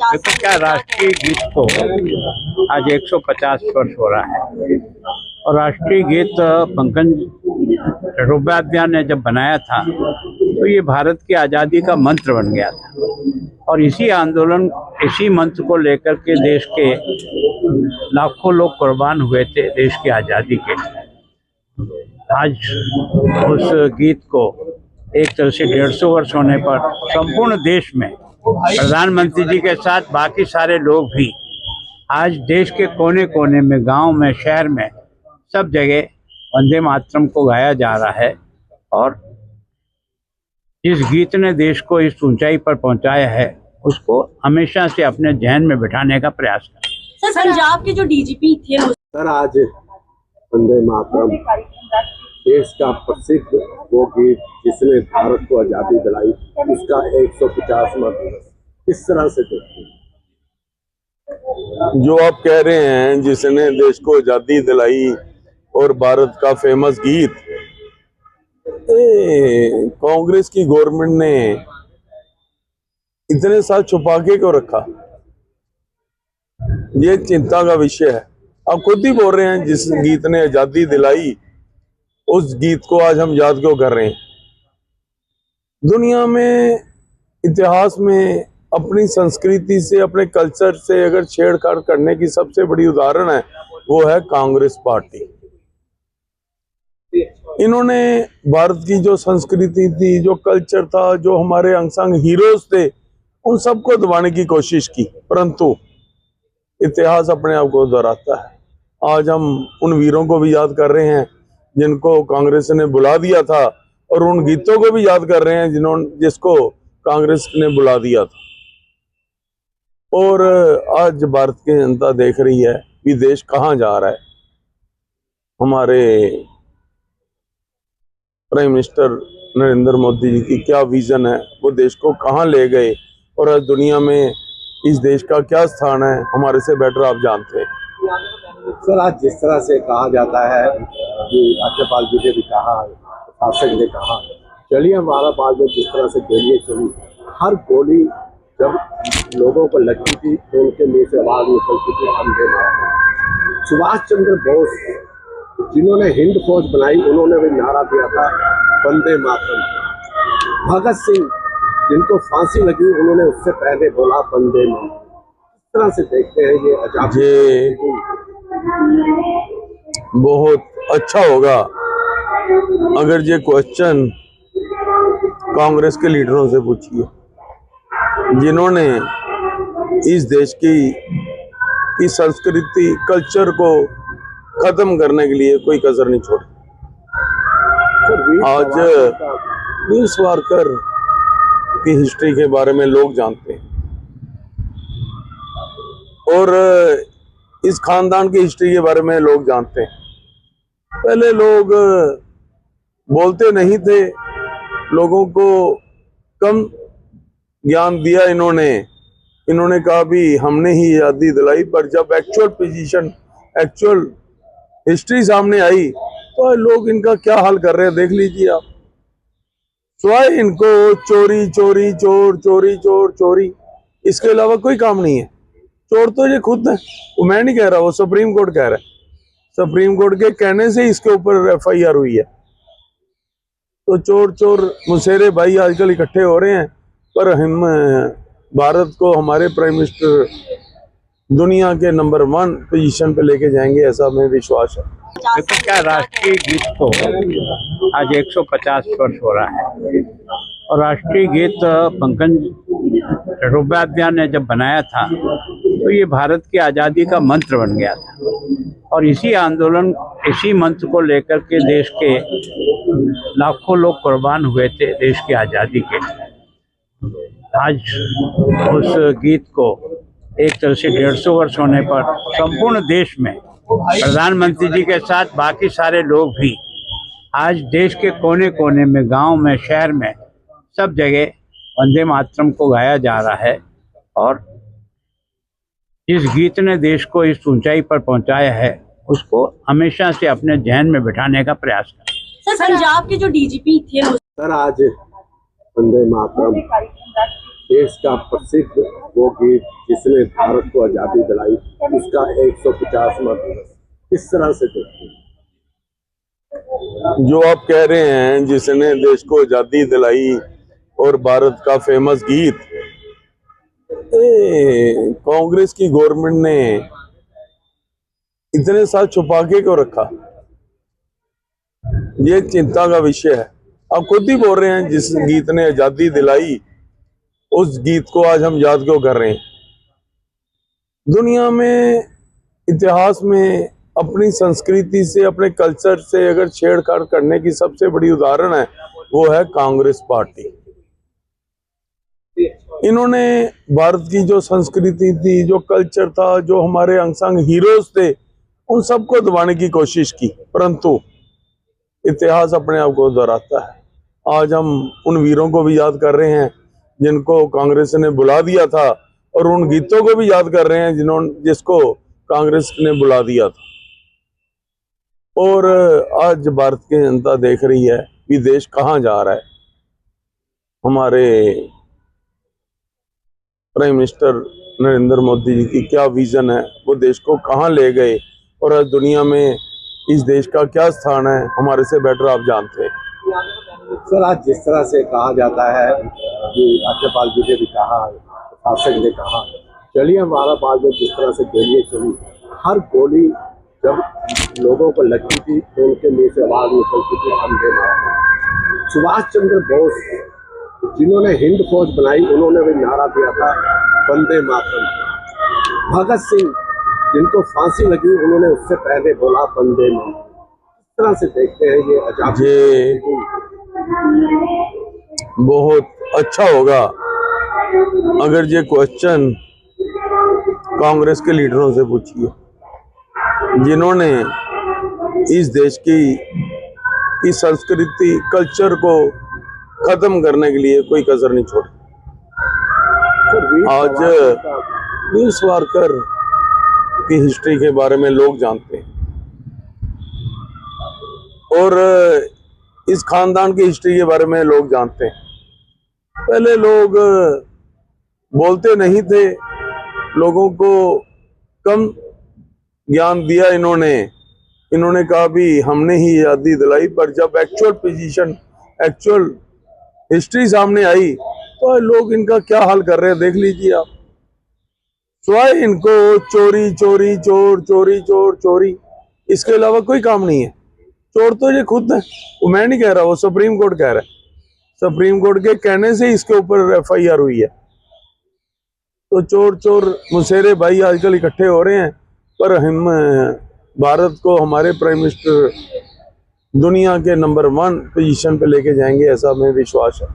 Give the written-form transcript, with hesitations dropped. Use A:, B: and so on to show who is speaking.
A: देखो क्या राष्ट्रीय गीत को आज 150 वर्ष हो रहा है और राष्ट्रीय गीत पंकज चट्टोपाध्याय ने जब बनाया था तो ये भारत की आज़ादी का मंत्र बन गया था और इसी मंत्र को लेकर के देश के लाखों लोग कुर्बान हुए थे देश की आज़ादी के। आज उस गीत को एक तरह से 150 वर्ष होने पर संपूर्ण देश में प्रधानमंत्री जी के साथ बाकी सारे लोग भी आज देश के कोने कोने में, गांव में, शहर में, सब जगह वंदे मातरम को गाया जा रहा है और जिस गीत ने देश को इस ऊंचाई पर पहुंचाया है उसको हमेशा से अपने जहन में बिठाने का प्रयास करें।
B: सर, पंजाब के जो डीजीपी थे
C: सर, आज वंदे मातरम देश का प्रसिद्ध वो गीत जिसने भारत को आजादी दिलाई, उसका 150वां दिवस किस तरह से देखते हैं?
D: जो आप कह रहे हैं जिसने देश को आजादी दिलाई और भारत का फेमस गीत, कांग्रेस की गवर्नमेंट ने इतने साल छुपा के क्यों रखा? ये चिंता का विषय है। आप खुद ही बोल रहे हैं जिस गीत ने आजादी दिलाई उस गीत को आज हम याद क्यों कर रहे हैं? दुनिया में, इतिहास में अपनी संस्कृति से, अपने कल्चर से अगर छेड़छाड़ करने की सबसे बड़ी उदाहरण है वो है कांग्रेस पार्टी। इन्होंने भारत की जो संस्कृति थी, जो कल्चर था, जो हमारे अनसंग हीरोज थे, उन सबको दबाने की कोशिश की, परंतु इतिहास अपने आप को दोहराता है। आज हम उन वीरों को भी याद कर रहे हैं जिनको कांग्रेस ने बुला दिया था और उन गीतों को भी याद कर रहे हैं जिसको कांग्रेस ने बुला दिया था। और आज भारत की जनता देख रही है कि देश कहाँ जा रहा है। हमारे प्राइम मिनिस्टर नरेंद्र मोदी जी की क्या विजन है, वो देश को कहाँ ले गए और आज दुनिया में इस देश का क्या स्थान है, हमारे से बेटर आप जानते हैं।
C: सर, आज जिस तरह से कहा जाता है कि राज्यपाल जी ने भी कहा, शासक ने कहा, जलियांवाला बाग में जिस तरह से गोलियां चली, हर गोली जब लोगों को लगती थी तो उनके मुंह से आवाज निकलती थी वंदे मातरम। सुभाष चंद्र बोस जिन्होंने हिंद फौज बनाई, उन्होंने भी नारा दिया था वंदे मातरम। भगत सिंह जिनको फांसी लगी, उन्होंने उससे पहले बोला वंदे मातरम। किस तरह से देखते हैं ये आजादी?
D: बहुत अच्छा होगा अगर ये क्वेश्चन कांग्रेस के लीडरों से पूछिए जिन्होंने इस देश की संस्कृति, कल्चर को खत्म करने के लिए कोई कसर नहीं छोड़ी। आज वीर सावरकर की हिस्ट्री के बारे में लोग जानते हैं और इस खानदान की हिस्ट्री के बारे में लोग जानते हैं। पहले लोग बोलते नहीं थे, लोगों को कम ज्ञान दिया इन्होंने कहा भी हमने ही आज़ादी दिलाई, पर जब एक्चुअल पोजीशन, एक्चुअल हिस्ट्री सामने आई तो लोग इनका क्या हाल कर रहे हैं देख लीजिए आप। स्वाय इनको चोरी चोरी चोर, चोरी चोर चोरी, इसके अलावा कोई काम नहीं है। चोर तो ये खुद है, वो मैं नहीं कह रहा, वो सुप्रीम कोर्ट कह रहा है। सुप्रीम कोर्ट के कहने से इसके ऊपर FIR हुई है। तो चोर चोर मुसेरे भाई आजकल इकट्ठे हो रहे हैं, पर हम भारत को, हमारे प्राइम मिनिस्टर दुनिया के नंबर 1 पोजीशन पे लेके जाएंगे, ऐसा हमें विश्वास है।
A: देखो क्या राष्ट्रीय गीत को आज 150 वर्ष हो रहा है और राष्ट्रीय गीत पंकज चट्टोपाध्याय ने जब बनाया था तो ये भारत की आज़ादी का मंत्र बन गया था और इसी मंत्र को लेकर के देश के लाखों लोग कुर्बान हुए थे देश की आज़ादी के। आज उस गीत को एक तरह से 150 वर्ष होने पर संपूर्ण देश में प्रधानमंत्री जी के साथ बाकी सारे लोग भी आज देश के कोने कोने में, गांव में, शहर में, सब जगह वंदे मातरम को गाया जा रहा है और जिस गीत ने देश को इस ऊंचाई पर पहुंचाया है उसको हमेशा से अपने जहन में बिठाने का प्रयास करें।
B: सर, पंजाब के जो डीजीपी थे
C: सर, आज वंदे मातरम देश का प्रसिद्ध वो गीत जिसने भारत को आज़ादी दिलाई, उसका 150वां दिवस किस तरह से देखते हैं?
D: जो आप कह रहे हैं जिसने देश को आजादी दिलाई और भारत का फेमस गीत, कांग्रेस की गवर्नमेंट ने इतने साल छुपा के क्यों रखा? ये चिंता का विषय है। आप खुद ही बोल रहे हैं जिस गीत ने आजादी दिलाई, उस गीत को आज हम याद क्यों कर रहे हैं? दुनिया में, इतिहास में अपनी संस्कृति से, अपने कल्चर से अगर छेड़छाड़ करने की सबसे बड़ी उदाहरण है वो है कांग्रेस पार्टी। इन्होंने भारत की जो संस्कृति थी, जो कल्चर था, जो हमारे अनसंग हीरोज थे, उन सबको दबाने की कोशिश की, परंतु इतिहास अपने आप को दोहराता है। आज हम उन वीरों को भी याद कर रहे हैं जिनको कांग्रेस ने बुला दिया था, और उन गीतों को भी याद कर रहे हैं जिसको कांग्रेस ने बुला दिया था। और आज भारत की जनता देख रही है कि देश कहाँ जा रहा है। हमारे प्राइम मिनिस्टर नरेंद्र मोदी जी की क्या विजन है, वो देश को कहाँ ले गए, और आज दुनिया में इस देश का क्या स्थान है, हमारे से बेटर आप जानते हैं।
C: सर, आज जिस तरह से कहा जाता है कि राज्यपाल जी ने भी कहा, शासक ने कहा, चलिए हमारा बाग में जिस तरह से गोलियां चली, हर गोली जब लोगों को लगती थी तो उनके मुंह से आवाज निकलती थी वंदे मातरम। सुभाष चंद्र बोस जिन्होंने हिंद फौज बनाई, उन्होंने भी नारा दिया था वंदे मातरम। भगत सिंह जिनको फांसी लगी, उन्होंने उससे पहले बोला वंदे मातरम। इस तरह से देखते हैं ये आजादी
D: बहुत अच्छा होगा अगर ये क्वेश्चन कांग्रेस के लीडरों से पूछिए, जिन्होंने इस देश की संस्कृति, कल्चर को खत्म करने के लिए कोई कसर नहीं छोड़ी। आज वीर सावरकर की हिस्ट्री के बारे में लोग जानते हैं, और इस खानदान की हिस्ट्री के बारे में लोग जानते हैं। पहले लोग बोलते नहीं थे, लोगों को कम ज्ञान दिया इन्होंने कहा भी हमने ही आज़ादी दिलाई, पर जब एक्चुअल पोजीशन, एक्चुअल हिस्ट्री सामने आई तो लोग इनका क्या हाल कर रहे हैं देख लीजिए आप। स्वाय इनको चोरी चोरी चोर, चोरी चोर चोरी, इसके अलावा कोई काम नहीं है। चोर तो ये खुद है, वो मैं नहीं कह रहा, वो सुप्रीम कोर्ट कह रहा है। सुप्रीम कोर्ट के कहने से इसके ऊपर FIR हुई है। तो चोर चोर मुसेरे भाई आजकल इकट्ठे हो रहे हैं, पर हम भारत को, हमारे प्राइम मिनिस्टर दुनिया के नंबर 1 पोजीशन पे लेके जाएंगे, ऐसा हमें विश्वास है।